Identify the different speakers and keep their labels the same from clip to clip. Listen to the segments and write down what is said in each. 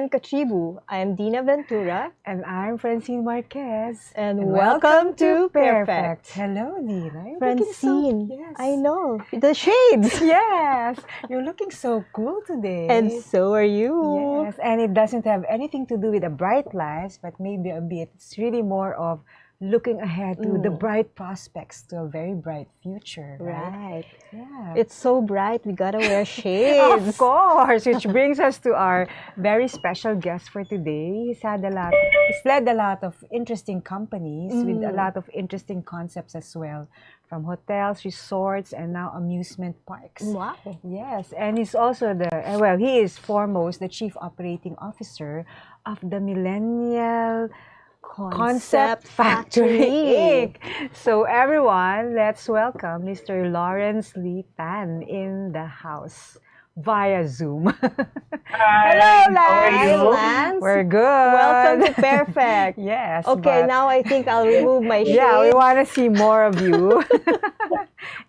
Speaker 1: Jen Kachibu. I'm Dina Ventura.
Speaker 2: And I'm Francine Marquez.
Speaker 1: And welcome to PairFect.
Speaker 2: Hello, Dina. You're
Speaker 1: Francine,
Speaker 2: yes.
Speaker 1: I know. The shades.
Speaker 2: Yes. You're looking so cool today.
Speaker 1: And so are you.
Speaker 2: Yes. And it doesn't have anything to do with the bright lights, but maybe a bit. It's really more of looking ahead to the bright prospects to a very bright future.
Speaker 1: Right.
Speaker 2: Yeah.
Speaker 1: It's so bright, we gotta wear shades.
Speaker 2: Of course, which brings us to our very special guest for today. He's led a lot of interesting companies with a lot of interesting concepts as well, from hotels, resorts, and now amusement parks.
Speaker 1: Wow.
Speaker 2: Yes, and he's also he is foremost the Chief Operating Officer of the Millennial Concept Factory Inc. So everyone, let's welcome Mr. Lawrence Lee Tan in the house via Zoom.
Speaker 3: Hi,
Speaker 2: Hello, Lance.
Speaker 3: how are you?
Speaker 1: Lance.
Speaker 2: We're good.
Speaker 1: Welcome to PairFect.
Speaker 2: Yes.
Speaker 1: Okay,
Speaker 2: but-
Speaker 1: now I think I'll remove my shades.
Speaker 2: Yeah, we want to see more of you.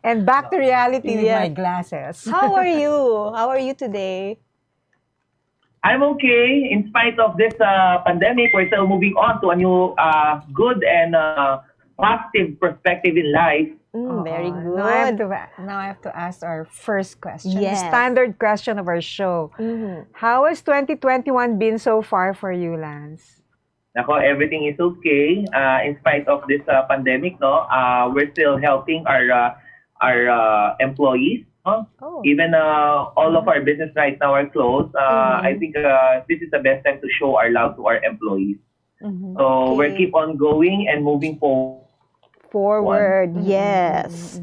Speaker 2: And back to reality with
Speaker 1: Yeah.
Speaker 2: my glasses.
Speaker 1: How are you? How are you today?
Speaker 3: I'm okay. In spite of this pandemic, we're still moving on to a new good and positive perspective in life.
Speaker 1: Very good.
Speaker 2: Now I have to ask our first question.
Speaker 1: Yes.
Speaker 2: The standard question of our show. How has 2021 been so far for you, Lance?
Speaker 3: Nako, everything is okay. In spite of this pandemic, no, we're still helping our employees.
Speaker 1: Oh.
Speaker 3: Even all of our business right now are closed. I think this is the best time to show our love to our employees. So we're keep on going and moving
Speaker 1: forward. Yes.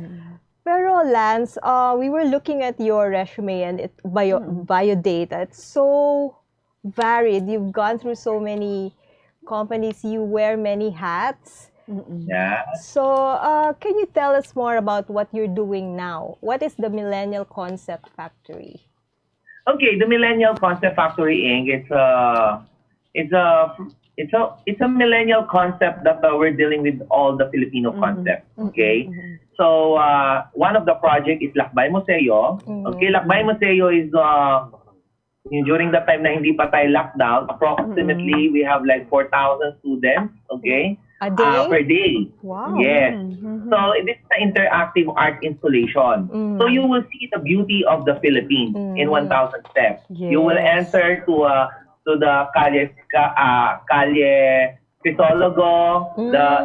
Speaker 1: Pero Lance, we were looking at your resume and bio data. It's so varied. You've gone through so many companies. You wear many hats.
Speaker 3: Yeah.
Speaker 1: So, can you tell us more about what you're doing now? What is the Millennial Concept Factory?
Speaker 3: Okay, the Millennial Concept Factory Inc. It's a millennial concept that we're dealing with all the Filipino concepts. Okay, so one of the project is Lakbay Museo. Okay, Lakbay Museo is during the time na hindi pa tayo lockdown, approximately we have like 4,000 students. Okay.
Speaker 1: A day?
Speaker 3: Per day.
Speaker 1: Wow.
Speaker 3: Yes. So it is an interactive art installation. So you will see the beauty of the Philippines in 1,000 steps.
Speaker 2: Yes.
Speaker 3: You will enter to the Calle Crisologo.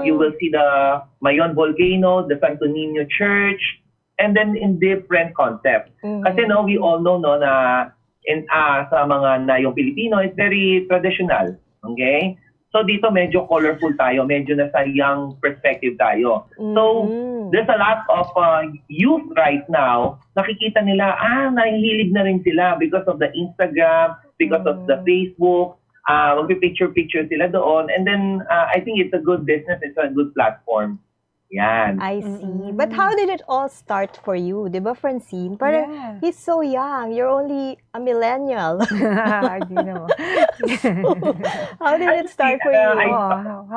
Speaker 3: You will see the Mayon Volcano, the Santo Niño Church, and then in different concepts. Kasi no, we all know no na sa mga na yung Pilipino is very traditional. Okay? So dito medyo colorful tayo, medyo nasa young perspective tayo. So there's a lot of youth right now, nakikita nila, nahihilig na rin sila because of the Instagram, because of the Facebook, magpipicture-picture sila doon. And then I think it's a good business, it's a good platform. Yan.
Speaker 1: I see. But how did it all start for you? Diba, Francine? Parang he's so young. You're only a millennial.
Speaker 2: I know.
Speaker 1: How did it start for you?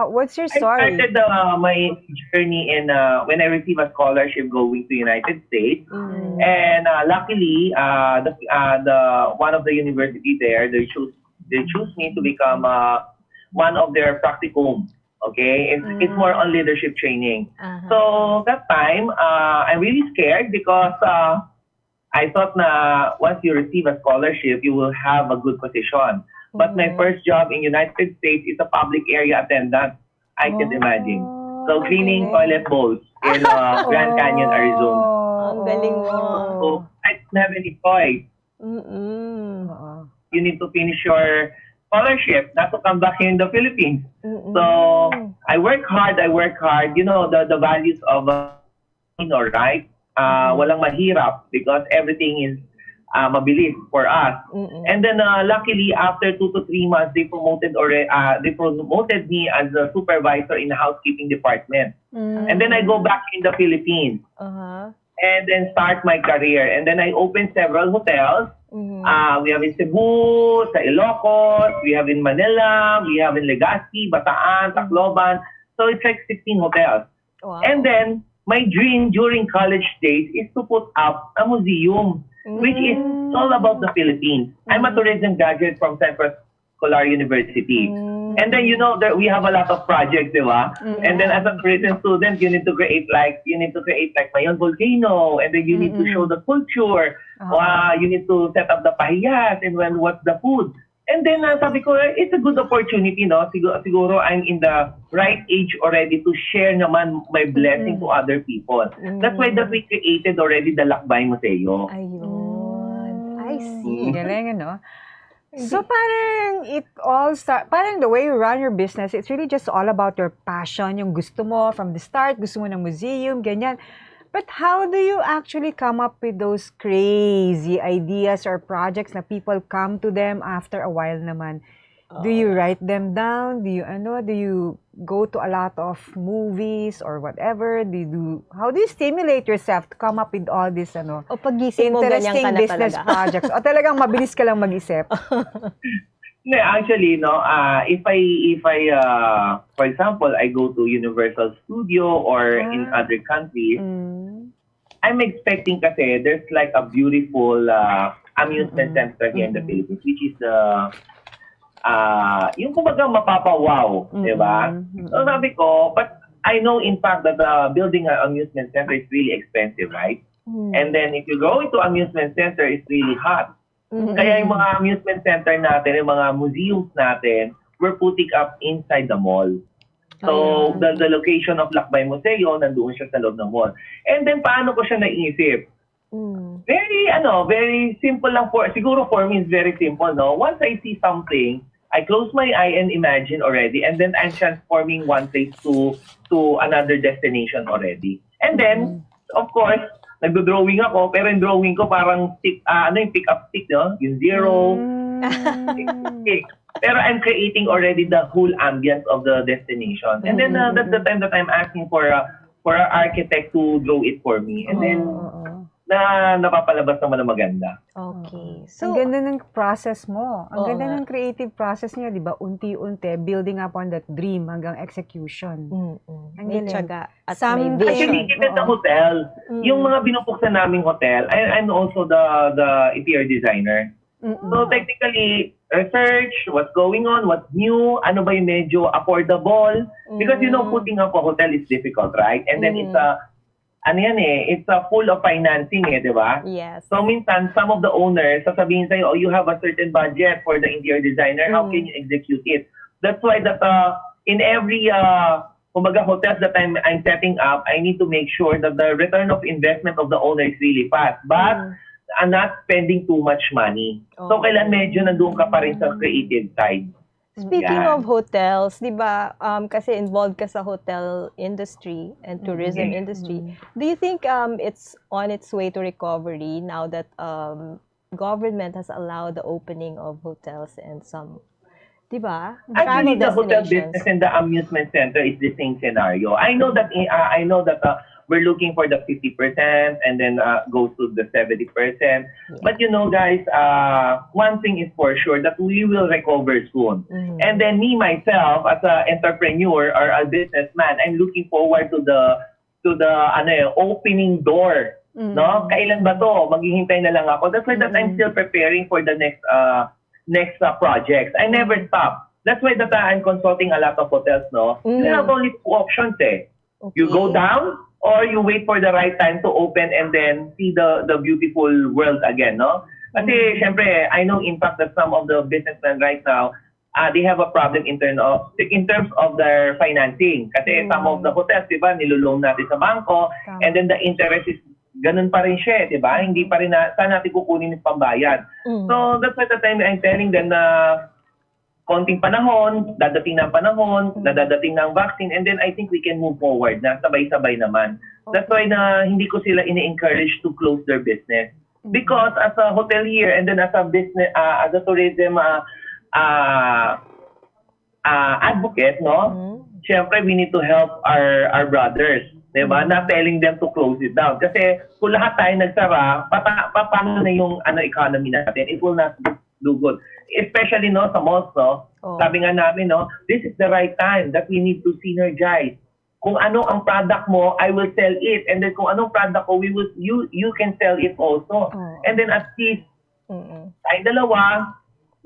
Speaker 2: What's your story?
Speaker 3: I started my journey in when I received a scholarship going to United States, and luckily, the one of the university there they choose me to become one of their practicum. Okay, it's more on leadership training. So that time, I'm really scared because I thought na once you receive a scholarship, you will have a good position. But my first job in United States is a public area attendant. I can imagine. So cleaning toilet bowls in Grand Canyon, Arizona.
Speaker 1: Ang galing mo.
Speaker 3: So I didn't have any choice. You need to finish your scholarship not to come back here in the Philippines. So I work hard. You know, the values of right? Walang mahirap because everything is mabilis for us. And then luckily after 2 to 3 months they promoted me as a supervisor in the housekeeping department. And then I go back in the Philippines. And then start my career. And then I opened several hotels. We have in Cebu, sa Ilocos, we have in Manila, we have in Legazpi, Bataan, Tacloban. So it's like 16 hotels.
Speaker 1: Wow.
Speaker 3: And then my dream during college days is to put up a museum, which is all about the Philippines. I'm a tourism graduate from Scholar University. And then, you know, we have a lot of projects, di ba? And then as a prison student, you need to create like Mayon Volcano, and then you need to show the culture. You need to set up the pahiyas, and what's the food. And then sabi ko, it's a good opportunity, no? Siguro I'm in the right age already to share naman my blessing to other people. That's why that we created already the Lakbay Museo.
Speaker 1: Ayun. I see.
Speaker 2: Galing, ano? So parang parang the way you run your business, it's really just all about your passion, yung gusto mo from the start, gusto mo ng museum, ganyan. But how do you actually come up with those crazy ideas or projects na people come to them after a while naman? Do you write them down? Do you go to a lot of movies or whatever? How do you stimulate yourself to come up with all this
Speaker 1: O pagising mo, ganyan
Speaker 2: interesting
Speaker 1: ka na
Speaker 2: business
Speaker 1: talaga.
Speaker 2: projects? O talagang mabilis ka lang mag-isip?
Speaker 3: No, actually, no. If I for example, I go to Universal Studio or in other countries, I'm expecting kasi there's like a beautiful amusement center here in the Philippines, which is the yung kumbaga mapapawaw, di ba? So sabi ko, but I know in fact that building an amusement center is really expensive, right? And then if you go into amusement center, it's really hot. Kaya yung mga amusement center natin, yung mga museums natin, we're putting up inside the mall. So, the location of Lakbay Museo, nandoon siya sa loob ng mall. And then, paano ko siya naisip? Very simple lang siguro for me, it's very simple, no? Once I see something, I close my eye and imagine already, and then I'm transforming one place to another destination already. And then, of course, nagdo-drawing ako, pero yung drawing ko parang pick up stick, no? Yung zero, stick. Pero I'm creating already the whole ambience of the destination. And then that's the time that I'm asking for an architect to draw it for me. And then napapalabas naman na maganda.
Speaker 1: Okay.
Speaker 2: So, ang ganda ng process mo. Ang ganda ng creative process niya, di ba? Unti-unti, building upon that dream hanggang execution.
Speaker 1: May tiyaga at may vision.
Speaker 3: Actually, even the hotel, yung mga binubuksan naming hotel, I'm also the interior designer. So technically, research, what's going on, what's new, ano ba yung medyo affordable. Because putting up a hotel is difficult, right? And then it's full of financing, di ba?
Speaker 1: Yes.
Speaker 3: So minsan, some of the owners, sasabihin sa'yo, you have a certain budget for the interior designer, how can you execute it? That's why that in every hotels that I'm setting up, I need to make sure that the return of investment of the owner is really fast. But I'm not spending too much money. So kailan medyo nandoon ka pa rin sa creative side.
Speaker 1: Speaking of hotels, di ba, kasi involved ka sa hotel industry and tourism industry, do you think it's on its way to recovery now that government has allowed the opening of hotels and some, di ba?
Speaker 3: Actually, the hotel business and the amusement center is the same scenario. I know that we're looking for the 50% and then goes to the 70%. Yeah. But guys, one thing is for sure that we will recover soon. And then me myself as an entrepreneur or a businessman, I'm looking forward to the opening door. No, kailan ba to? Maghihintay na lang ako. That's why that I'm still preparing for the next projects. I never stop. That's why that I'm consulting a lot of hotels. No, you have only two options. Okay. You go down, or you wait for the right time to open and then see the beautiful world again, no? Kasi, syempre, I know in fact that some of the businessmen right now, they have a problem in terms of their financing. Kasi some of the hotels, di ba, niloloan natin sa bangko, and then the interest is ganun pa rin siya, di ba? Hindi pa rin saan natin kukunin yung pambayad. So, that's why the time I'm telling them na konting panahon, dadating ng panahon, dadating ng vaccine, and then I think we can move forward na sabay-sabay naman. That's why na hindi ko sila ini-encourage to close their business. Because as a hotelier and then as a business, as a tourism advocate, no? Siyempre, we need to help our brothers. Diba? Not telling them to close it down. Kasi kung lahat tayo nagsara, paano na yung economy natin? It will not do good. Especially sa malls, no? Sabi nga namin, no, this is the right time that we need to synergize. Kung ano ang product mo, I will sell it. And then kung anong product ko, you can sell it also. And then at least, tayong dalawa,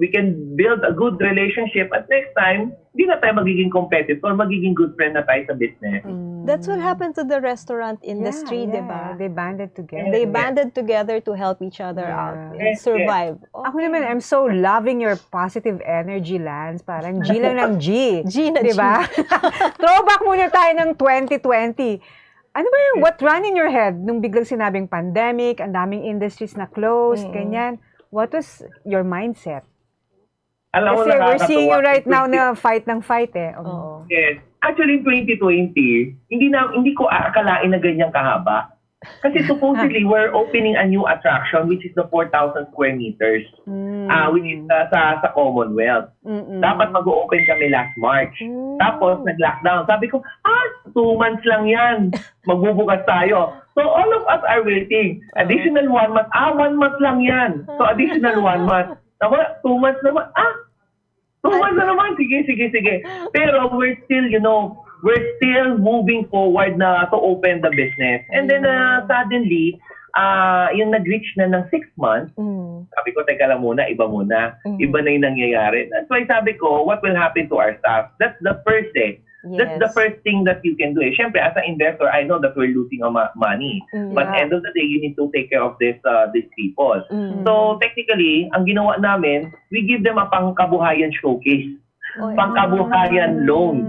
Speaker 3: we can build a good relationship at next time, hindi na tayo magiging competitor, magiging good friend na tayo sa business.
Speaker 1: That's what happened to the restaurant industry,
Speaker 2: yeah.
Speaker 1: diba?
Speaker 2: They banded together.
Speaker 1: They banded together to help each other out and
Speaker 3: Yes,
Speaker 1: survive.
Speaker 2: Ako naman, I'm so loving your positive energy, Lance. Parang G lang ng G.
Speaker 1: G na
Speaker 2: diba? Throwback muna tayo ng 2020. Ano ba yung what ran in your head nung biglang sinabing pandemic, ang daming industries na closed, ganyan? What was your mindset?
Speaker 3: Alam mo,
Speaker 2: Kasi we're seeing you right now
Speaker 3: 2020
Speaker 2: na fight ng fight eh.
Speaker 1: Oo.
Speaker 3: Yes. Actually, in 2020, hindi ko aakalain na ganyan kahaba. Kasi supposedly, we're opening a new attraction, which is the 4,000 square meters, which is sa Commonwealth. Dapat mag-open kami last March. Tapos, nag-lockdown. Sabi ko, 2 months lang yan. Magbubukas tayo. So, all of us are waiting. Additional 1 month. 1 month lang yan. So, additional 1 month. 2 months naman. 2 months na naman. Sige. Pero we're still, we're still moving forward na to open the business. And then, suddenly, yung nag-reach na ng 6 months, sabi ko, teka lang muna, iba muna. Iba na yung nangyayari. That's why sabi ko, what will happen to our staff? That's the first thing. That's the first thing that you can do. Siyempre, as an investor, I know that we're losing money. But end of the day, you need to take care of these people. So, technically, ang ginawa namin, we give them a pangkabuhayan showcase. Pangkabuhayan loan.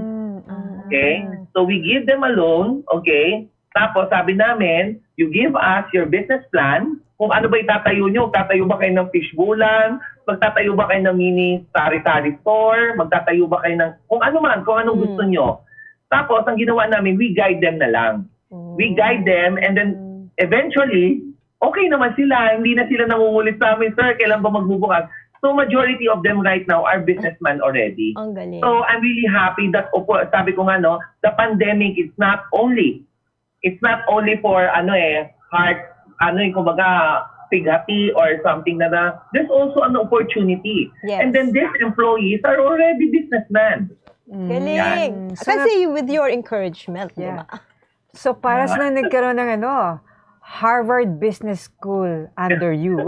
Speaker 3: Okay? So, we give them a loan. Okay? Tapos, sabi namin, you give us your business plan. Kung ano ba itatayo nyo. Magtatayo ba kayo ng fishbowlan? Magtatayo ba kayo ng mini sari-sari store? Magtatayo ba kayo ng kung ano man, kung anong gusto nyo. Tapos, ang ginawa namin, we guide them na lang. We guide them and then eventually, okay naman sila. Hindi na sila nangungulit sa amin, sir, kailan ba magbubukas? So, majority of them right now are businessmen already.
Speaker 1: Ang galing.
Speaker 3: So, I'm really happy that, sabi ko nga, the pandemic is not only for, kumbaga, pighati or something there's also an opportunity.
Speaker 1: Yes.
Speaker 3: And then these employees are already businessmen.
Speaker 1: Galing. Kasi with your encouragement, diba?
Speaker 2: So, para sa nagkaroon ng Harvard Business School under you.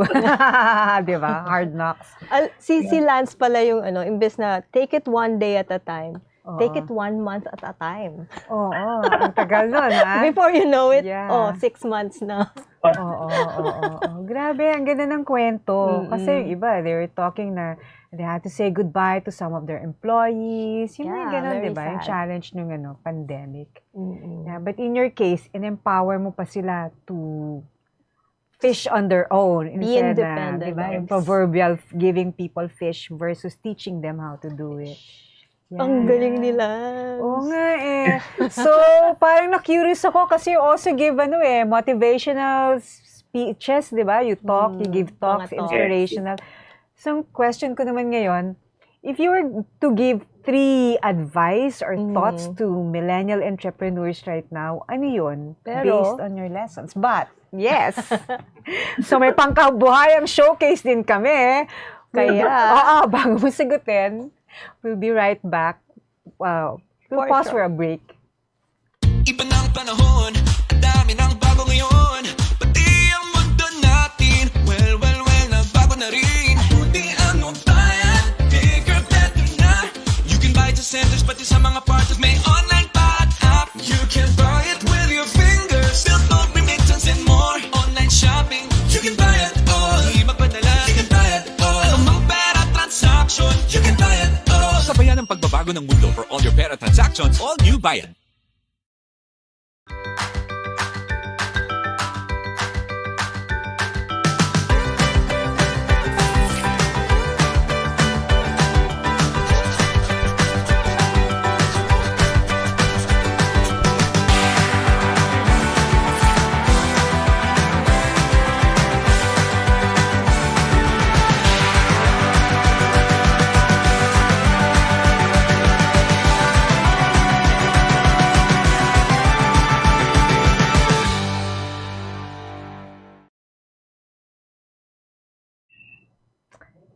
Speaker 2: Diba? Hard knocks.
Speaker 1: Si Lance pala yung imbes na take it 1 day at a time. Take it 1 month at a time.
Speaker 2: Oo, ang tagal nun, ha?
Speaker 1: Before you know it,
Speaker 2: 6
Speaker 1: months na.
Speaker 2: Oo. Grabe, ang ganda ng kwento. Kasi yung iba, they were talking na they had to say goodbye to some of their employees. Yung mga ganun,
Speaker 1: very
Speaker 2: diba? Yung
Speaker 1: sad.
Speaker 2: challenge nung pandemic. Yeah, but in your case, in-empower mo pa sila to fish on their own.
Speaker 1: Be
Speaker 2: Instead
Speaker 1: independent.
Speaker 2: Diba? Yung proverbial giving people fish versus teaching them how to do it.
Speaker 1: Ang galing nila.
Speaker 2: Oo nga eh. So, parang na-curious ako kasi you also give motivational speeches, di ba? You talk, you give talks,
Speaker 1: Mga talks.
Speaker 2: inspirational. So, ang question ko naman ngayon, if you were to give 3 advice or thoughts to millennial entrepreneurs right now, ano yun? Based on your lessons. But, yes. So, may pangkabuhayang showcase din kami. Kaya, bago mo sagutin, we'll be right back. Wow. We'll pause for a break.
Speaker 4: Iba ng panahon, dami ng bago ngayon. Pati ang mundo natin, well, nagbago na rin. Buti ano bayan, bigger, better na. You can buy the centers, pati sa mga partners may online pa at app. You can buy it with your fingers, still don't remittance and more. Online shopping, you can buy it all. Di magpadala, you can buy it all. Anumang pera transaction, you can buy it all.
Speaker 5: Sabayan ang pagbabago ng mundo for all your pera transactions, all new Bayan.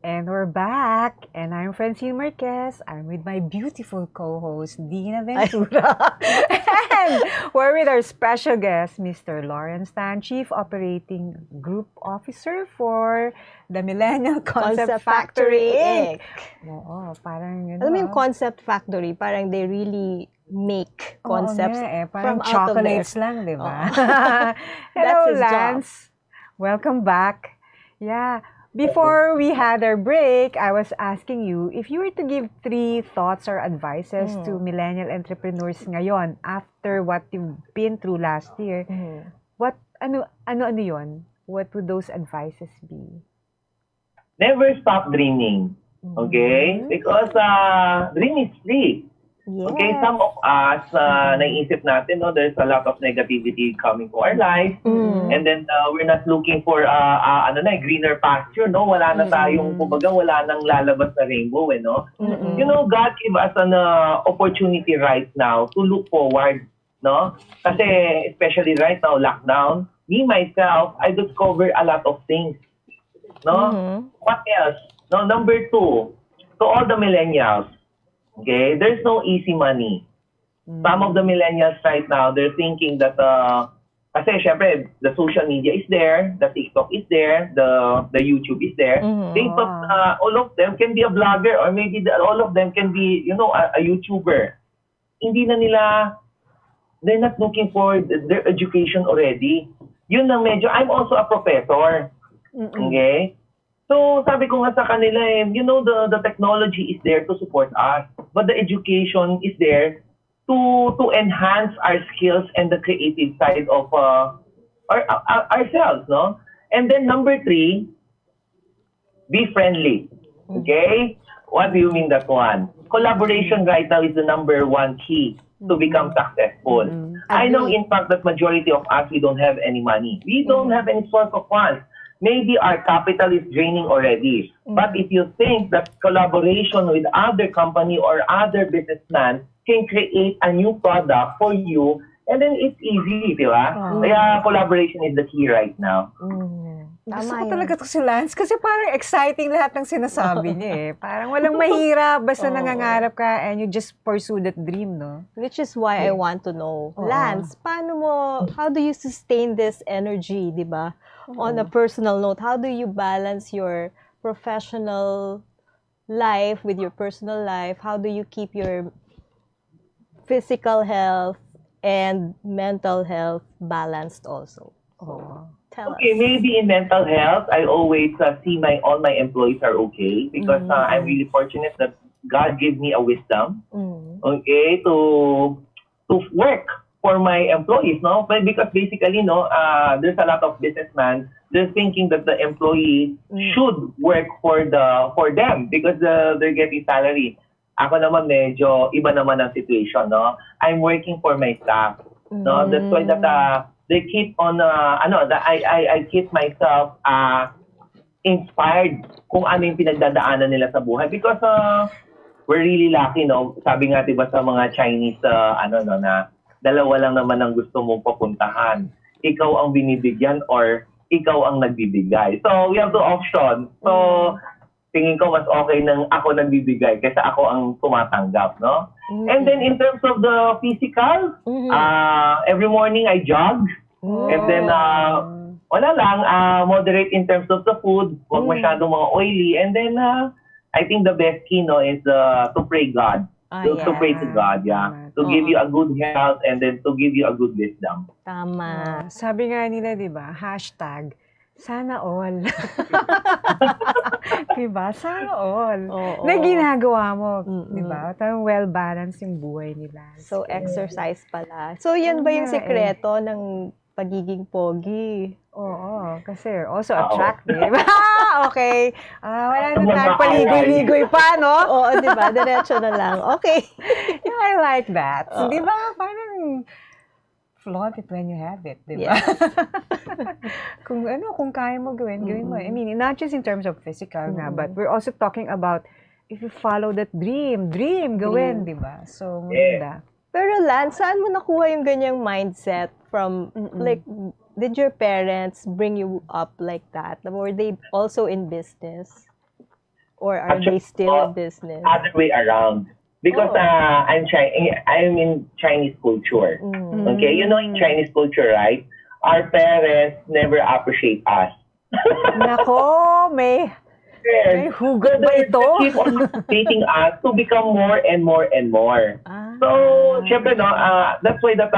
Speaker 2: And we're back. And I'm Francine Marquez. I'm with my beautiful co-host, Dina Ventura. And we're with our special guest, Mr. Lawrence Tan, Chief Operating Group Officer for the Millennial Concept Factory Inc. Oo, parang yun.
Speaker 1: Alam mo yung Concept Factory, parang they really make concepts
Speaker 2: parang
Speaker 1: from out of there.
Speaker 2: chocolates lang, di ba?
Speaker 1: That's
Speaker 2: Hello,
Speaker 1: his job.
Speaker 2: Lance. Welcome back. Yeah. Before we had our break, I was asking you if you were to give 3 thoughts or advices to millennial entrepreneurs ngayon after what you've been through last year. What ano yun? What would those advices be?
Speaker 3: Never stop dreaming. Okay? Because dream is free.
Speaker 1: Yes.
Speaker 3: Okay, some of us, naisip natin, no, there's a lot of negativity coming to our life. And then we're not looking for greener pasture, no? Wala na tayong, kumbaga, wala nang lalabas na rainbow, no? You know, God gave us an opportunity right now to look forward, no? Kasi, especially right now, lockdown, me, myself, I discovered a lot of things, no? What else? No, number 2, to all the millennials, okay, there's no easy money. Some of the millennials right now, they're thinking that, kasi syempre, the social media is there, the TikTok is there, the YouTube is there. They thought all of them can be a blogger or maybe all of them can be, you know, a YouTuber. Hindi na nila, they're not looking for their education already. Yun na medyo, I'm also a professor. Okay? So, sabi ko nga sa kanila, you know, the technology is there to support us. But the education is there to enhance our skills and the creative side of ourselves, no? And then number 3, be friendly. Okay? What do you mean that one? Collaboration right now is the number 1 key to become successful. I know, in fact, that majority of us, we don't have any money. We don't have any source of funds. Maybe our capital is draining already. But if you think that collaboration with other company or other businessman can create a new product for you, and then it's easy, di ba? Kaya collaboration is the key right now.
Speaker 2: Gusto ko talaga to si Lance kasi parang exciting lahat ng sinasabi niya eh. Parang walang mahirap, basta nangangarap ka and you just pursue that dream, no?
Speaker 1: Which is why I want to know, Lance, how do you sustain this energy, di ba? On a personal note, how do you balance your professional life with your personal life? How do you keep your physical health and mental health balanced also? Tell us.
Speaker 3: Okay, maybe in mental health, I always see all my employees are okay because I'm really fortunate that God gave me a wisdom, okay, to work for my employees, no? But because basically, no, there's a lot of businessmen, they're thinking that the employee should work for them because they're getting salary. Ako naman medyo iba naman ang situation, no? I'm working for my staff, no? That's why that they keep on I keep myself inspired kung ano yung pinagdadaanan nila sa buhay because we're really lucky, no? Sabi nga 'di ba sa mga Chinese na dalawa lang naman ang gusto mong papuntahan. Ikaw ang binibigyan or ikaw ang nagbibigay. So, we have to option. So, tingin ko mas okay nang ako nagbibigay kaysa ako ang tumatanggap, no? And then, in terms of the physical, every morning I jog. And then, wala lang, moderate in terms of the food. Huwag masyadong mga oily. And then, I think the best key, no, is to pray God. To pray to God, to give you a good health and then to give you a good wisdom.
Speaker 1: Tama.
Speaker 2: Sabi nga nila, di ba, hashtag, sana all. Diba? Sana all. Na ginagawa mo, di ba? Parang well-balanced yung buhay nila.
Speaker 1: So, exercise pala. So, yan ba yung sekreto ng pagiging pogi?
Speaker 2: Oo, kasi also attractive. Okay. Wala na tayong paligoy-ligoy pa, no?
Speaker 1: Oo, di ba? Diretso na lang. Okay.
Speaker 2: Yeah, I like that. Di ba? Parang flaunt it when you have it, di ba?
Speaker 1: Yes.
Speaker 2: kung kaya mo gawin mo. I mean, not just in terms of physical nga, but we're also talking about if you follow that dream, gawin, di ba? So, maganda.
Speaker 1: Pero Lance, saan mo nakuha yung ganyang mindset from, like, did your parents bring you up like that? Were they also in business? Or are they
Speaker 3: Actually,
Speaker 1: still in business?
Speaker 3: other way around. Because
Speaker 1: Oh.
Speaker 3: I'm in Chinese culture. Okay, you know in Chinese culture, right? Our parents never appreciate us.
Speaker 2: Nako, may
Speaker 3: Yes.
Speaker 2: hugot
Speaker 3: So
Speaker 2: ba
Speaker 3: they
Speaker 2: ito?
Speaker 3: keep on appreciating us to become more and more and more.
Speaker 1: Ah.
Speaker 3: So, syempre, no, that's why that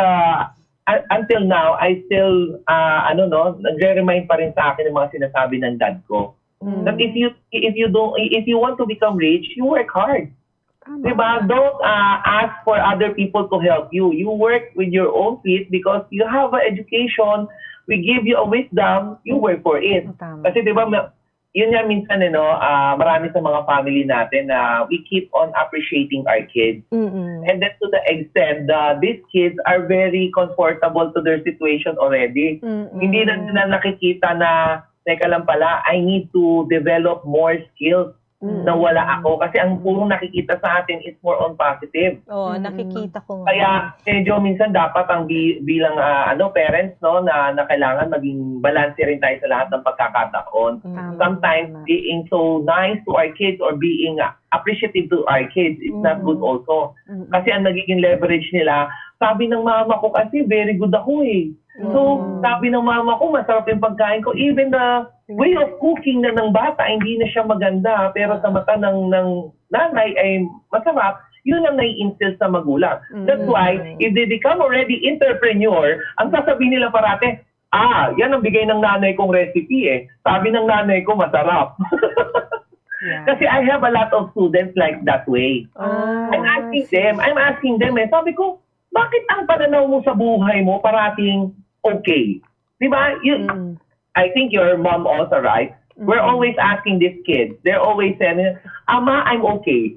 Speaker 3: until now, I still, nagre-remind pa rin sa akin yung mga sinasabi ng dad ko. That if you want to become rich, you work hard. Diba? Don't ask for other people to help you. You work with your own feet because you have an education. We give you a wisdom, you work for it.
Speaker 2: Tama.
Speaker 3: Kasi diba, yun nga minsan, marami sa mga family natin na we keep on appreciating our kids. And then to the extent that these kids are very comfortable to their situation already. Hindi na nila nakikita na, teka lang pala, I need to develop more skills na wala ako. Kasi ang puro nakikita sa atin is more on positive.
Speaker 1: Oo, nakikita ko nga.
Speaker 3: Kaya medyo minsan dapat ang bilang parents na kailangan maging balanse rin tayo sa lahat ng pagkakataon. Sometimes being so nice to our kids or being appreciative to our kids is not good also. Kasi ang nagiging leverage nila, sabi ng mama ko kasi very good ako eh. So, sabi ng mama ko, masarap yung pagkain ko. Even the way of cooking na ng bata, hindi na siya maganda. Pero sa mata ng nanay ay masarap. Yun ang nai-instill sa magulang. That's why, if they become already entrepreneur, ang sasabihin nila parate, yan ang bigay ng nanay kong recipe eh. Sabi ng nanay ko, masarap.
Speaker 2: Yeah.
Speaker 3: Kasi I have a lot of students like that way. I'm asking them sabi ko, bakit ang pananaw mo sa buhay mo parating okay? Diba? I think your mom also, right? We're always asking these kids. They're always saying, Ama, I'm okay.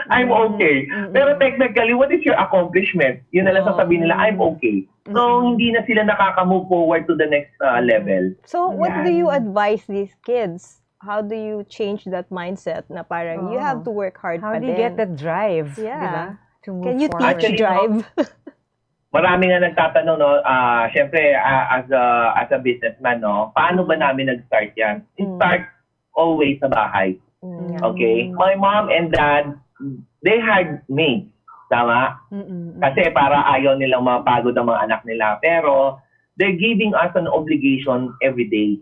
Speaker 3: I'm okay. Pero technically, what is your accomplishment? Yun na lang sasabihin nila, I'm okay. So, hindi na sila nakaka-move forward to the next level.
Speaker 1: So, what do you advise these kids? How do you change that mindset na parang you have to work hard
Speaker 2: How
Speaker 1: pa
Speaker 2: do you
Speaker 1: din?
Speaker 2: get that drive?
Speaker 1: Yeah.
Speaker 2: Diba? To move
Speaker 1: Can you
Speaker 2: forward.
Speaker 1: teach drive?
Speaker 3: Marami nga nagtatanong, syempre, as a businessman, paano ba namin nag-start yan? It starts always sa bahay. Okay? My mom and dad, they hired me. Tama? Kasi para ayaw nilang mapagod ang mga anak nila. Pero, they're giving us an obligation every day.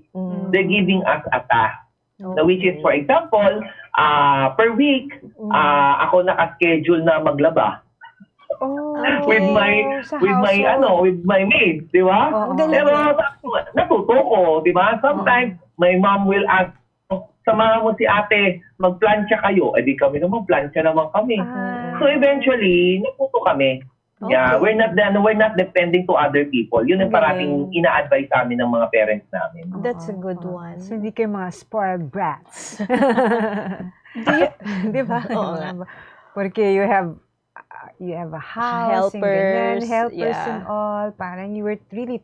Speaker 3: They're giving us a task. Now, which is, for example, per week, ako naka-schedule na maglaba. With my maid, di ba? Pero natuto ko, di ba? Sometimes my mom will ask, samahan mo si ate, magplansya kayo. Eh di kami naman, plansya naman kami. So eventually, natuto kami. Yeah, we're not depending to other people. Yun ang parating ina-advise sa amin ng mga parents namin.
Speaker 1: That's a good one.
Speaker 2: So, hindi kayo mga spoiled brats. Di ba?
Speaker 1: Oo nga.
Speaker 2: Porque you have a house,
Speaker 1: Helpers,
Speaker 2: helpers
Speaker 1: yeah.
Speaker 2: and all. Parang you were really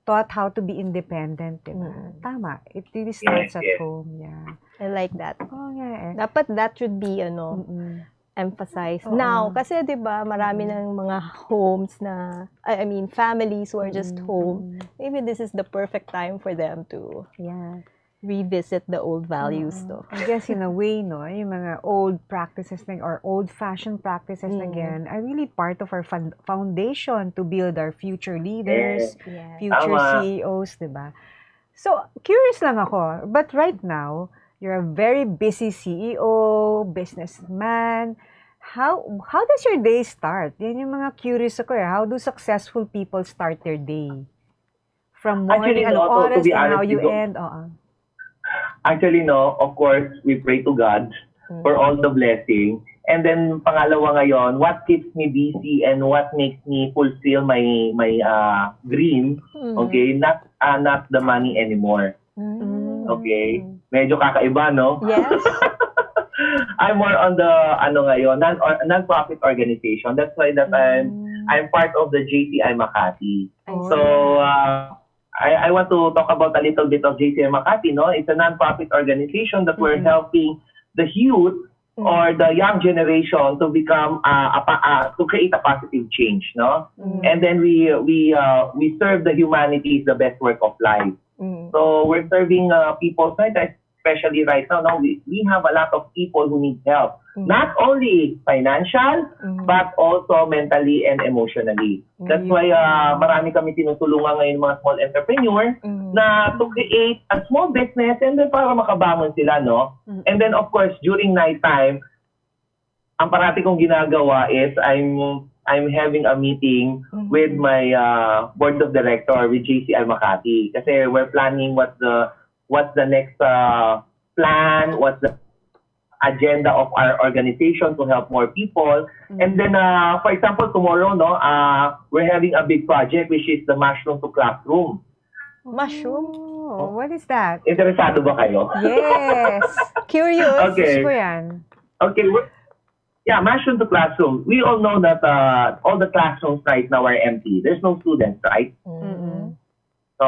Speaker 2: taught how to be independent, diba? Tama. It really starts at home. Yeah.
Speaker 1: I like that.
Speaker 2: Oo nga eh.
Speaker 1: Dapat that should be, emphasized. Now, kasi 'di ba, marami ng mga homes na families who are just home. Maybe this is the perfect time for them to revisit the old values to.
Speaker 2: I guess in a way, yung mga old practices or old-fashioned practices again are really part of our foundation to build our future leaders, future CEOs, 'di ba? So, curious lang ako, but right now, you're a very busy CEO, businessman. How does your day start? Yan yung mga curious ako eh. How do successful people start their day? From morning, oras, to how you end?
Speaker 3: Actually, of course, we pray to God for all the blessing. And then, pangalawa ngayon, what keeps me busy and what makes me fulfill my dream, okay? Not the money anymore. Okay? Medyo kakaiba, no?
Speaker 1: Yes.
Speaker 3: I'm more on the ngayon, non-profit organization. That's why that I'm part of the JCI Makati. So I want to talk about a little bit of JCI Makati, no? It's a non-profit organization that we're helping the youth or the young generation to become to create a positive change, no? And then we serve the humanity is the best work of life. So we're serving people, right? especially right now, we have a lot of people who need help. Not only financial, but also mentally and emotionally. That's why marami kami tinutulungan ngayon mga small entrepreneur na to create a small business and then para makabangon sila, no? And then of course, during night time, ang parati kong ginagawa is I'm having a meeting with my board of director with JCI Makati kasi we're planning what's the next plan, what's the agenda of our organization to help more people. And then, for example, tomorrow, we're having a big project which is the mushroom to classroom.
Speaker 1: Mushroom?
Speaker 2: Oh, what is that?
Speaker 3: Interesado ba kayo?
Speaker 2: Yes.
Speaker 1: Curious.
Speaker 3: Okay.
Speaker 2: Gusto ko yan.
Speaker 3: Okay. Yeah, mushroom to classroom. We all know that all the classrooms right now are empty. There's no students, right? So,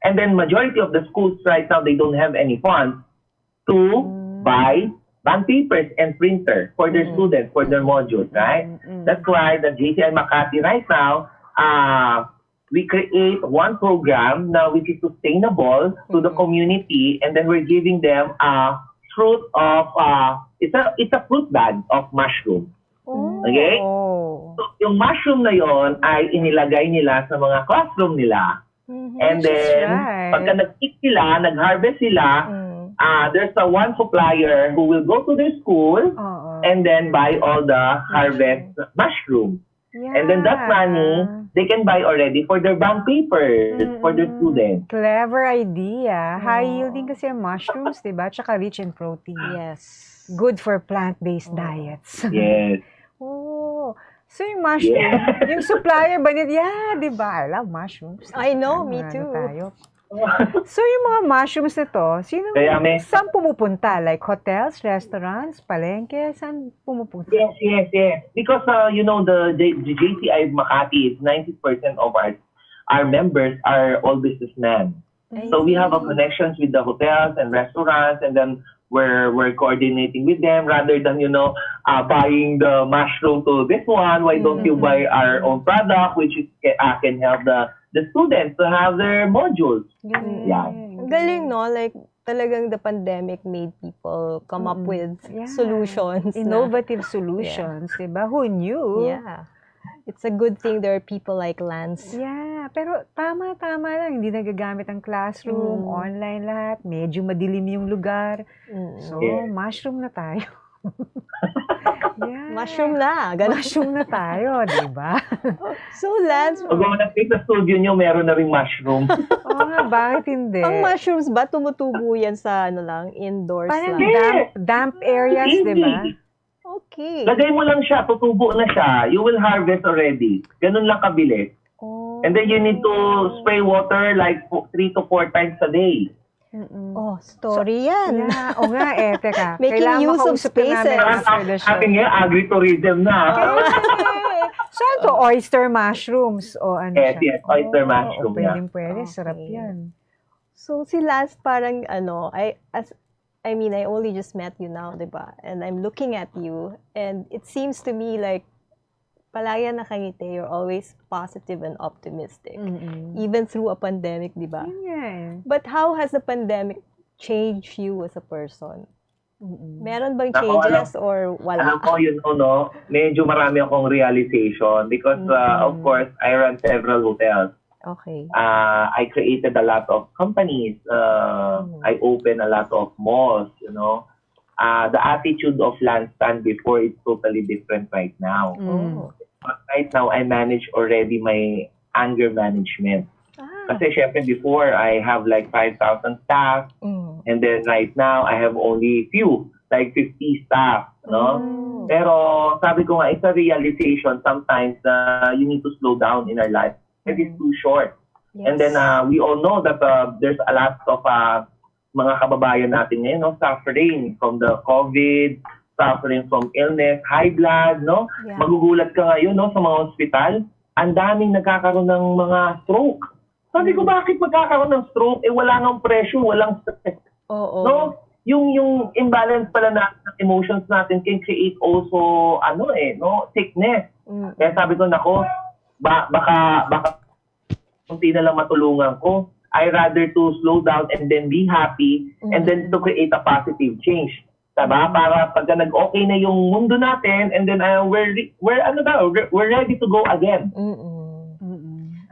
Speaker 3: and then majority of the schools right now, they don't have any funds to buy bond papers and printer for their students, for their modules, right? That's why the JCI Makati right now, we create one program now which is sustainable to the community, and then we're giving them a fruit of, it's a fruit bag of mushroom. Okay? So, yung mushroom na yon ay inilagay nila sa mga classroom nila. And then, pagka nag-pick sila, nag-harvest sila, there's one supplier who will go to their school and then buy all the harvest mushroom. And then that money, they can buy already for their bond papers for their students.
Speaker 2: Clever idea. High-yielding kasi ang mushrooms, diba? Tsaka rich in protein.
Speaker 1: Yes.
Speaker 2: Good for plant-based diets.
Speaker 3: Yes.
Speaker 2: Oh. So yung mushroom, yung supplier ba nila? Yeah, diba? I love mushrooms.
Speaker 1: I know, me
Speaker 2: Ano
Speaker 1: too.
Speaker 2: tayo. So yung mga mushrooms na to, saan pumupunta? Like hotels, restaurants, palengke? Saan pumupunta?
Speaker 3: Yes. Because, the JCI Makati is 90% of our members are all businessmen. So we have a connections with the hotels and restaurants, and then we're coordinating with them rather than, buying the mushroom to this one. Why don't you buy our own product, which is, can help the students to have their modules. Yeah.
Speaker 1: Galing, no? Like, talagang the pandemic made people come up with solutions.
Speaker 2: Innovative solutions, diba? Who knew?
Speaker 1: Yeah. It's a good thing there are people like Lance.
Speaker 2: Yeah, pero tama lang. Hindi nagagamit ang classroom, online lahat. Medyo madilim yung lugar. So, mushroom na tayo.
Speaker 1: Mushroom na. Ganun.
Speaker 2: Mushroom na tayo, diba?
Speaker 1: So, Lance,
Speaker 3: Pag manapit sa studio nyo, meron na ring mushroom.
Speaker 2: Oo nga, bakit hindi?
Speaker 1: ang mushrooms ba tumutubo yan sa indoors
Speaker 2: Parang
Speaker 1: lang?
Speaker 2: damp areas, diba?
Speaker 1: Okay.
Speaker 3: Lagay mo lang siya, tutubo na siya. You will harvest already. Ganun lang kabilis. And then you need to spray water like 3 to 4 times a day.
Speaker 1: Oh, story yan.
Speaker 2: Yeah, o nga teka.
Speaker 1: Making
Speaker 2: Kailangan
Speaker 1: use of
Speaker 2: makausap na
Speaker 1: spaces.
Speaker 2: namin after the show.
Speaker 3: Ating nga, agritourism na.
Speaker 2: Saan to? Oyster mushrooms? O ano
Speaker 3: Yes,
Speaker 2: siya?
Speaker 3: oyster mushroom.
Speaker 2: Pwede. Sarap
Speaker 1: Okay.
Speaker 2: yan.
Speaker 1: So, si Lance parang, I only just met you now, diba? And I'm looking at you, and it seems to me like, palagi nakangiti, you're always positive and optimistic. Even through a pandemic, diba?
Speaker 2: Yeah.
Speaker 1: But how has the pandemic changed you as a person? Meron bang
Speaker 3: Ako,
Speaker 1: changes or wala?
Speaker 3: Alam ko, medyo marami akong realization because, of course, I run several hotels.
Speaker 1: Okay.
Speaker 3: I created a lot of companies. I opened a lot of malls, The attitude of Lanstan before is totally different right now. But right now, I manage already my anger management. Kasi syempre before, I have like 5,000 staff. And then right now, I have only few, like 50 staff, Pero sabi ko nga, it's a realization sometimes you need to slow down in our life. It is too short.
Speaker 1: Yes.
Speaker 3: And then we all know that there's a lot of mga kababayan natin ngayon, suffering from the COVID, suffering from illness, high blood,
Speaker 1: Yeah.
Speaker 3: Magugulat ka ngayon, sa mga hospital, ang daming nagkakaroon ng mga stroke. Sabi ko, bakit magkakaroon ng stroke? Wala nang pressure, walang stress.
Speaker 1: Oo.
Speaker 3: Yung imbalance pala ng emotions natin can create also, sickness. Kaya sabi ko, baka kunti na lang matulungan ko. I rather to slow down and then be happy and then to create a positive change. Diba? Para pagka nag-okay na yung mundo natin and then we're ready to go again.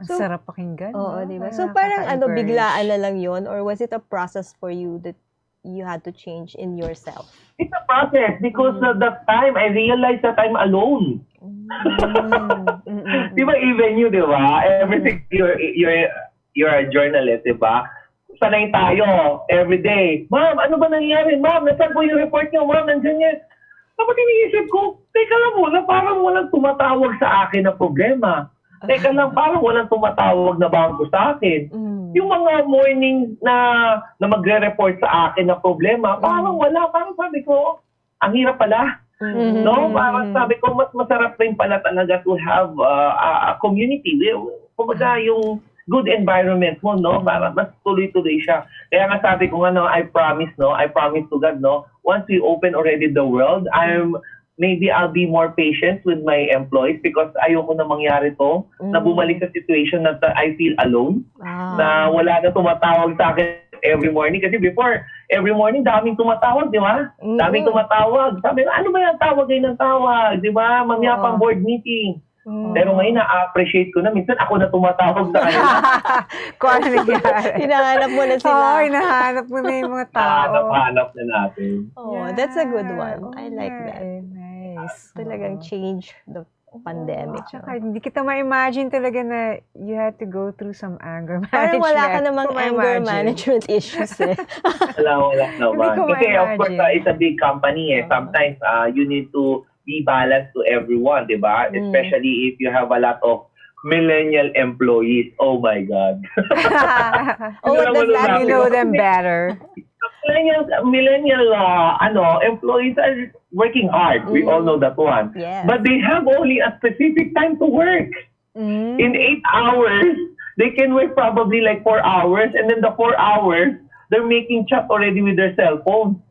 Speaker 2: Ang
Speaker 1: So,
Speaker 2: sarap pakinggan.
Speaker 1: Oo,
Speaker 2: no?
Speaker 1: diba? So parang
Speaker 2: Nakaka-encourage.
Speaker 1: biglaan na lang yun, or was it a process for you that you had to change in yourself?
Speaker 3: It's a process because at that time I realized that I'm alone. Di ba even you, di ba? Everything, you're a journalist, di ba? Sanay tayo every day. Ma'am, ano ba nangyari? Ma'am, nasaan po yung report niyo? Ma'am, nandiyan yan. Tapos iniisip ko, teka lang muna, parang walang tumatawag sa akin na problema. Teka lang, parang walang tumatawag na bangko sa akin. Yung mga morning na magre-report sa akin na problema, parang wala. Parang sabi ko, ang hirap pala. No? Parang sabi ko, mas masarap rin pala talaga to have a community. Kumbaga, yung good environment mo, no? Para mas tuloy-tuloy siya. Kaya nga sabi ko nga, no, I promise to God, no, once we open already the world, maybe I'll be more patient with my employees because ayoko na mangyari to, na bumalik sa situation na I feel alone, na wala na tumatawag sa akin every morning. Kasi before, every morning, daming tumatawag, di ba? Daming tumatawag. Sabi, ano ba yung tawag ng tawag? Di ba? Mamaya pang board meeting. Pero ngayon, na-appreciate ko na. Minsan ako na tumatawag sa kanila.
Speaker 2: Kung ano nangyari.
Speaker 1: Hinahanap mo na sila.
Speaker 2: Oo, hinahanap mo na yung mga tao.
Speaker 3: Hanap na natin.
Speaker 1: Oh, that's a good one. I like that.
Speaker 2: Nice.
Speaker 1: Talagang change the pandemic.
Speaker 2: Tsaka, hindi kita ma-imagine talaga na you had to go through some anger management.
Speaker 1: Parang wala ka namang
Speaker 2: Kung
Speaker 1: anger
Speaker 2: ma-imagine.
Speaker 1: management issues eh.
Speaker 3: Wala naman.
Speaker 2: ko
Speaker 3: Kasi of course,
Speaker 2: ma-imagine.
Speaker 3: it's a big company eh. Sometimes you need to be balanced to everyone, di ba? Especially if you have a lot of millennial employees. Oh my God.
Speaker 1: Oh, what does that
Speaker 2: You know them better.
Speaker 3: Millennial employees are working hard. We all know that one.
Speaker 1: Yes.
Speaker 3: But they have only a specific time to work. In 8 hours, they can work probably like 4 hours, and then the 4 hours, they're making chat already with their cell phone.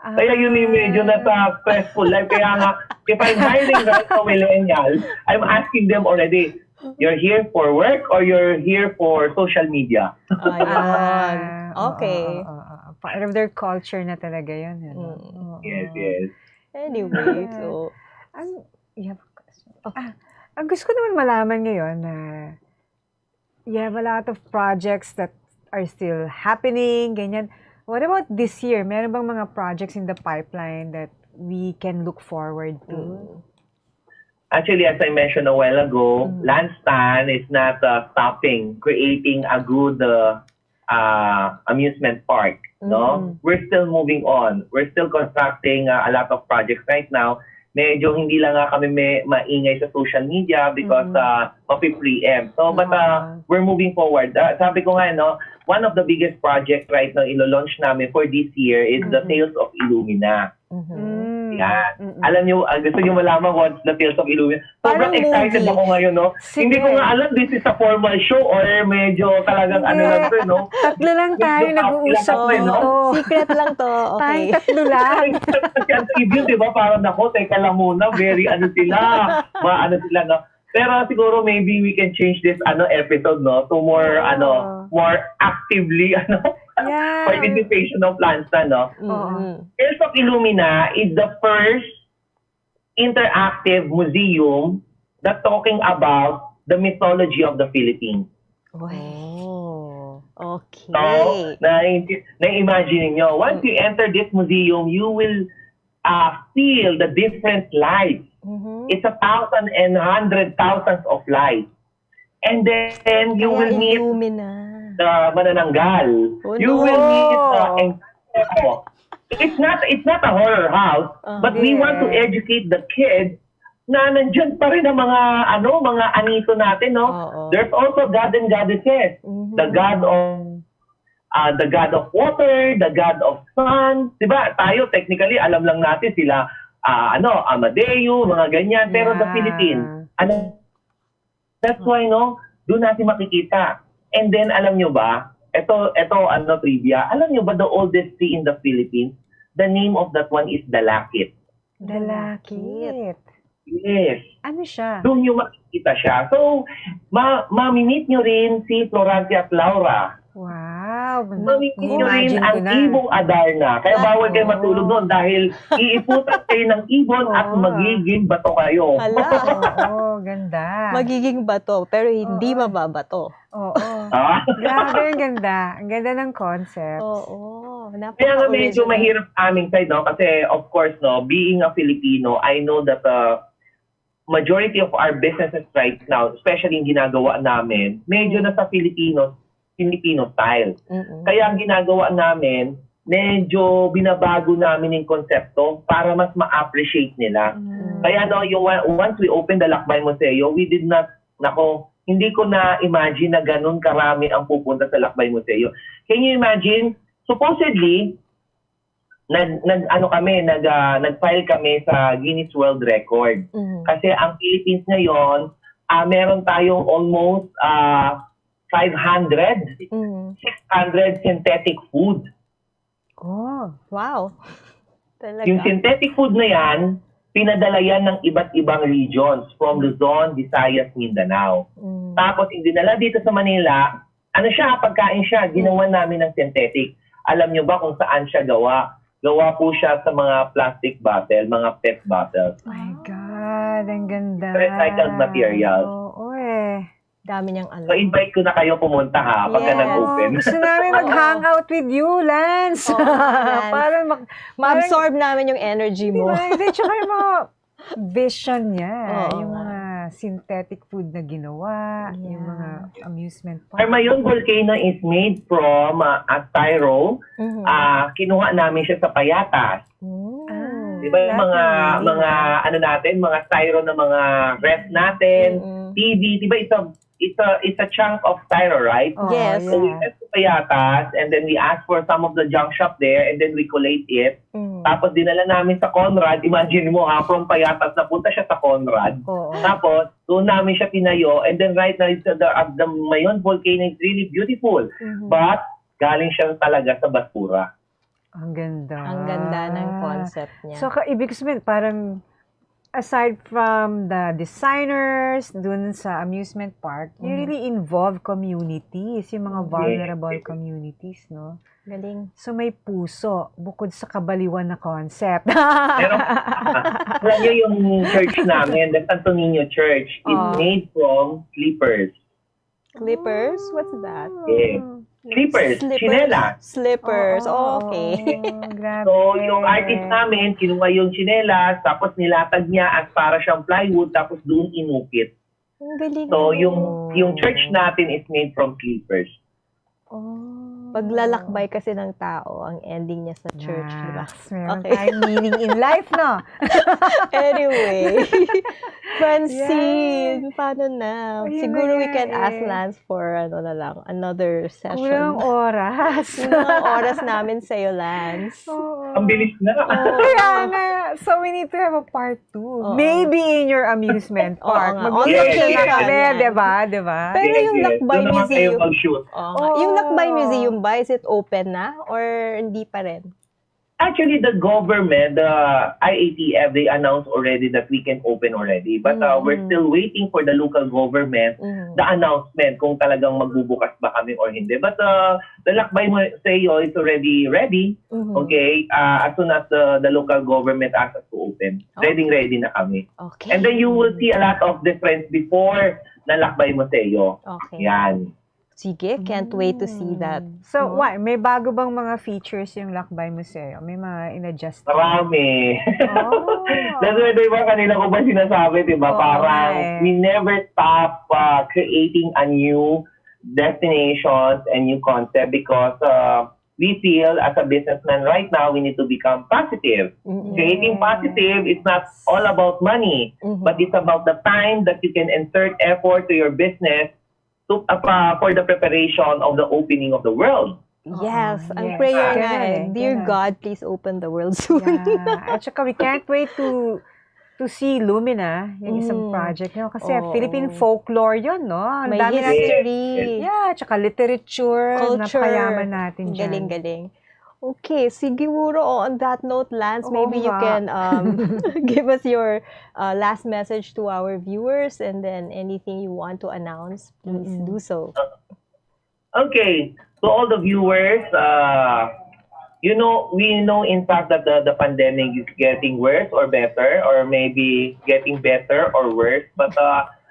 Speaker 3: Kaya yun yung medyo nasa stressful life. Kaya nga, if I'm hiring right now millennials, I'm asking them already, you're here for work or you're here for social media?
Speaker 1: Ayun. Okay.
Speaker 2: Part of their culture na talaga yun.
Speaker 3: Yes.
Speaker 1: Anyway, so...
Speaker 2: You have a question? Ang gusto ko naman malaman ngayon na you have a lot of projects that are still happening, ganyan. What about this year? Meron bang mga projects in the pipeline that we can look forward to?
Speaker 3: Actually, as I mentioned a while ago, Lanstan is not stopping creating a good amusement park. No, we're still moving on. We're still constructing a lot of projects right now. Medyo hindi lang nga kami maingay sa social media because mapi-preempt. So, but we're moving forward. Sabi ko nga, no, one of the biggest projects right now ilo-launch namin for this year is the Tales of Illumina. Yan. Alam nyo, gusto nyo malaman what's the Tales of Illumina? Sobrang
Speaker 1: Parang
Speaker 3: excited
Speaker 1: movie.
Speaker 3: ako ngayon, no? Hindi ko nga alam this is a formal show or medyo talagang ano lang to, no?
Speaker 2: Tatlo lang tayo
Speaker 3: Medyo
Speaker 2: nag-uusap
Speaker 3: happy lang ako,
Speaker 2: dito.
Speaker 1: Secret lang to. Okay.
Speaker 2: Tayong tatlo lang.
Speaker 3: Kasi ang preview, di ba? Parang ako, teka lang muna, very ano sila, sila, no? Pero siguro maybe we can change this episode, no? To more, more actively, participation of Lanstan, no? Tales of Illumina is the first interactive museum that's talking about the mythology of the Philippines.
Speaker 1: Oh. Okay.
Speaker 3: So, na-imagine nyo, once you enter this museum, you will feel the different lights. It's 1,000 and 100,000 of lights. And then you will meet
Speaker 1: Illumina.
Speaker 3: the manananggal. You will meet it's not a horror house, but we want to educate the kids na nandiyan pa rin ang mga anito natin, no? There's also God and goddesses. The God of water, the God of sun. 'Di ba? Tayo technically alam lang natin sila Amadeo, mga ganyan, pero the Philippines, that's why, no, doon natin makikita. And then, alam nyo ba, ito trivia, alam nyo ba the oldest tree in the Philippines, the name of that one is Dalakit.
Speaker 2: Dalakit.
Speaker 3: Yes.
Speaker 2: Ano siya?
Speaker 3: Doon nyo makikita siya. So, ma-meet nyo rin si Florante at Laura.
Speaker 2: Wow.
Speaker 3: Mamimili rin
Speaker 2: Imagine ko
Speaker 3: ang
Speaker 2: na.
Speaker 3: ibong Adarna. Kaya bawal kayo matulog doon dahil iiputan kayo ng ibon at
Speaker 2: Oo.
Speaker 3: magiging bato kayo.
Speaker 1: Hala,
Speaker 2: Oo, ganda.
Speaker 1: magiging bato, pero hindi
Speaker 2: Oo.
Speaker 1: mababato.
Speaker 2: Oo.
Speaker 3: Ah?
Speaker 2: Grabe, ang ganda. Ang ganda ng concept.
Speaker 1: Oo,
Speaker 3: Kaya nga medyo
Speaker 1: napaka-original.
Speaker 3: mahirap sa aming side, no? Kasi of course, no, being a Filipino, I know that majority of our businesses right now, especially yung ginagawa namin, medyo nasa Filipino style.
Speaker 1: Mm-mm.
Speaker 3: Kaya ang ginagawa namin, medyo binabago namin yung konsepto para mas ma-appreciate nila. Kaya no, yung once we opened the Lakbay Museo, we did not, hindi ko na-imagine na ganun karami ang pupunta sa Lakbay Museo. Can you imagine? Supposedly, nag-file kami sa Guinness World Record.
Speaker 1: Mhm.
Speaker 3: Kasi ang Philippines ngayon, meron tayong almost 500,
Speaker 1: Mhm.
Speaker 3: 600 synthetic food.
Speaker 2: Oh.
Speaker 1: Wow. Talaga.
Speaker 3: Yung synthetic food na yan, pinadala yan ng iba't ibang regions from Luzon, Visayas, Mindanao.
Speaker 1: Mm.
Speaker 3: Tapos, yung dinala dito sa Manila, pagkain siya, ginawa namin ng synthetic. Alam nyo ba kung saan siya gawa? Gawa po siya sa mga plastic bottle, mga PET bottles.
Speaker 2: My God, ang ganda.
Speaker 3: Recycled material.
Speaker 2: Oo eh.
Speaker 1: Dami niyang alam.
Speaker 3: So, invite ko na kayo pumunta ha, pagka
Speaker 1: Yes.
Speaker 3: nag-open.
Speaker 2: Gusto namin mag-hangout with you, Lance.
Speaker 1: Oo, Lance.
Speaker 2: Para
Speaker 1: Ma-absorb namin yung energy mo.
Speaker 2: Diba? Hindi, tsaka yung mga vision niya.
Speaker 1: Oo
Speaker 2: Yung
Speaker 1: nga.
Speaker 2: mga synthetic food na ginawa.
Speaker 1: Yeah.
Speaker 2: Yung mga amusement park.
Speaker 3: Armayon Volcano is made from styro.
Speaker 1: Mhm.
Speaker 3: Kinuha namin siya sa Payatas.
Speaker 1: Mm.
Speaker 3: Di ba yung mga mga styro na mga ref natin,
Speaker 1: Mm-mm.
Speaker 3: TV, di ba it's a chunk of styro, right?
Speaker 2: Oh,
Speaker 1: Yes.
Speaker 3: So we went to Payatas and then we asked for some of the junk shop there and then we collate it.
Speaker 1: Mm.
Speaker 3: Tapos dinala namin sa Conrad. Imagine mo from Payatas napunta siya sa Conrad.
Speaker 1: Oo.
Speaker 3: Tapos doon namin siya tinayo and then right now the Mayon volcano is really beautiful.
Speaker 1: Mhm.
Speaker 3: But galing siya talaga sa basura.
Speaker 2: Ang ganda.
Speaker 1: Ang ganda ng concept niya.
Speaker 2: So, ibig sabihin, parang aside from the designers dun sa amusement park, you really involve communities, yung mga vulnerable communities, no?
Speaker 1: Galing.
Speaker 2: So, may puso bukod sa kabaliwan na concept.
Speaker 3: Pero alam niyo yung church namin, the Santo Niño Church, is made from slippers.
Speaker 1: Clippers? What's that?
Speaker 3: Yeah. Slippers, chinela.
Speaker 1: Slippers.
Speaker 2: Oo,
Speaker 1: Okay.
Speaker 2: Grabe.
Speaker 3: So, yung artist namin, kinuha yung chinelas, tapos nilatag niya at para siyang plywood, tapos doon inukit.
Speaker 1: Ang galing.
Speaker 3: So, yung church natin is made from slippers.
Speaker 1: Paglalakbay kasi ng tao, ang ending niya sa church, di ba?
Speaker 2: Meron
Speaker 1: Okay.
Speaker 2: tayong meaning in life, no?
Speaker 1: Anyway, Francine, paano na?
Speaker 2: Ayun
Speaker 1: Siguro
Speaker 2: na
Speaker 1: we can
Speaker 2: yan
Speaker 1: ask Lance for another session.
Speaker 2: Kulang oras.
Speaker 1: Kulang oras namin sa'yo, Lance.
Speaker 2: Oo.
Speaker 3: Ang bilis na.
Speaker 2: Kaya nga, so we need to have a part 2. Maybe in your amusement
Speaker 1: Oo
Speaker 2: park.
Speaker 1: nga.
Speaker 2: Mag-location
Speaker 3: On
Speaker 2: na kami,
Speaker 1: location.
Speaker 2: diba? Diba?
Speaker 1: Pero yung Lakbay
Speaker 3: Doon naman kayo
Speaker 1: Museum,
Speaker 3: mag-shoot.
Speaker 1: yung Lakbay Museum ba, is it open na? Or hindi pa rin?
Speaker 3: Actually, the government, the IATF, they announced already that we can open already. But we're still waiting for the local government, the announcement kung talagang magbubukas ba kami or hindi. But the Lakbay Museo is already ready. Okay? As soon as the local government asks us to open. Ready na kami.
Speaker 1: Okay.
Speaker 3: And then you will see a lot of difference before na Lakbay Museo.
Speaker 1: Okay.
Speaker 3: Yan.
Speaker 1: Sige, can't wait to see that.
Speaker 2: So, may bago bang mga features yung Lakbay Museo? May mga in-adjust?
Speaker 3: Marami.
Speaker 2: Oh.
Speaker 3: That's why, diba, kanina ko ba sinasabi, diba,
Speaker 2: Oo,
Speaker 3: parang we never stop creating a new destinations and new concept because we feel as a businessman right now, we need to become positive. Creating positive is not all about money, but it's about the time that you can insert effort to your business to, for the preparation of the opening of the world.
Speaker 1: Yes, ang
Speaker 2: yes.
Speaker 1: prayer nga
Speaker 2: Ganun
Speaker 1: Dear
Speaker 2: ganun.
Speaker 1: God, please open the world soon.
Speaker 2: Yeah. At saka we can't wait to see Lumina, yung isang project nyo. Kasi
Speaker 1: Oo.
Speaker 2: Philippine folklore yun, no? Ang
Speaker 1: May
Speaker 2: dami natin.
Speaker 1: history,
Speaker 2: Yeah, tsaka literature,
Speaker 1: culture.
Speaker 2: napayaman natin dyan.
Speaker 1: Galing. Okay, siguro on that note, Lance,
Speaker 2: Oo
Speaker 1: maybe you
Speaker 2: nga.
Speaker 1: can give us your last message to our viewers and then anything you want to announce, please do so.
Speaker 3: Okay. To all the viewers, we know in fact that the pandemic is getting worse or better, or maybe getting better or worse. But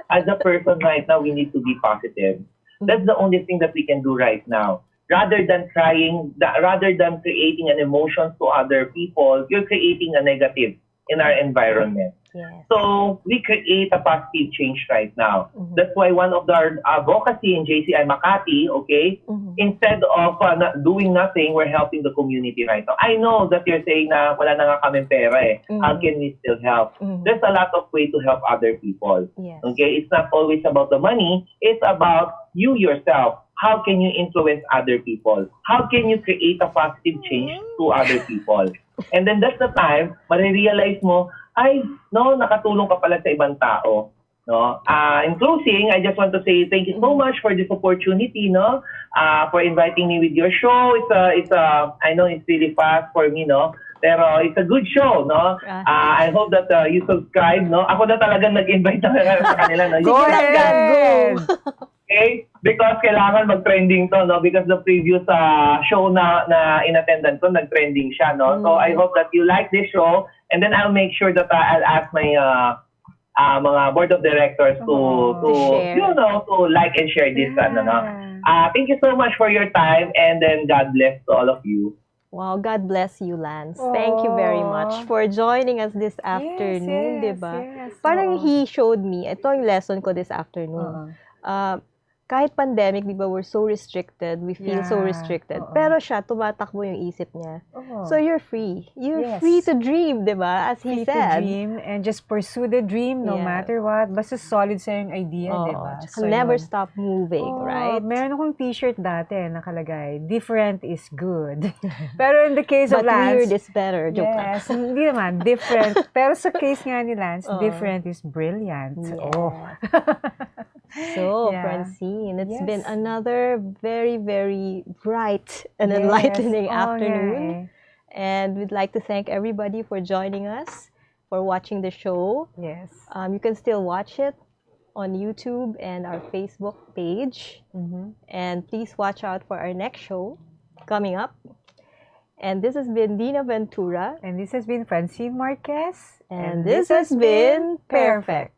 Speaker 3: as a person right now, we need to be positive. That's the only thing that we can do right now. Rather than creating an emotion to other people, you're creating a negative in our environment.
Speaker 1: Yes.
Speaker 3: So we create a positive change right now. That's why one of our advocacy in JCI Makati, okay, instead of doing nothing, we're helping the community right now. I know that you're saying na wala na nga kaming pera eh. How can we still help? There's a lot of way to help other people.
Speaker 1: Yes.
Speaker 3: Okay, it's not always about the money. It's about you yourself. How can you influence other people? How can you create a positive change to other people? And then that's the time, marirealize mo, ay, no, nakatulong ka pala sa ibang tao. No? In closing, I just want to say thank you so much for this opportunity, no? For inviting me with your show. I know it's really fast for me, no? Pero it's a good show, no? I hope that you subscribe, no? Ako na talagang nag-invite sa kanila, no?
Speaker 2: Go ahead!
Speaker 3: Okay? Because kailangan mag-trending to, no? Because the previous show na in-attendan ko, nag-trending siya, no? So I hope that you like this show, and then I'll make sure that I'll ask my mga board of directors to
Speaker 1: share.
Speaker 3: to like and share this, no? Thank you so much for your time, and then God bless to all of you.
Speaker 1: Wow, God bless you, Lance. Thank you very much for joining us this afternoon,
Speaker 2: yes,
Speaker 1: diba?
Speaker 2: yes.
Speaker 1: Parang he showed me, ito yung lesson ko this afternoon. Kahit pandemic, di ba, we're so restricted. We feel so restricted. Pero siya, tumatakbo yung isip niya. So you're free. You're free to dream, di ba? As he
Speaker 2: Free to
Speaker 1: said.
Speaker 2: dream and just pursue the dream no matter what. Basta solid sa yung idea, di ba?
Speaker 1: So never stop moving, right?
Speaker 2: Meron akong t-shirt dati nakalagay, different is good. Pero in the case of
Speaker 1: But
Speaker 2: Lance,
Speaker 1: weird is better. Joke lang.
Speaker 2: yes, hindi naman, different. Pero sa case nga ni Lance, different is brilliant.
Speaker 1: So,
Speaker 2: Yeah.
Speaker 1: Francine, it's
Speaker 2: Yes.
Speaker 1: been another very, very bright and enlightening afternoon. And we'd like to thank everybody for joining us, for watching the show.
Speaker 2: Yes.
Speaker 1: You can still watch it on YouTube and our Facebook page. And please watch out for our next show coming up. And this has been Dina Ventura.
Speaker 2: And this has been Francine Marquez.
Speaker 1: And this has been PairFect.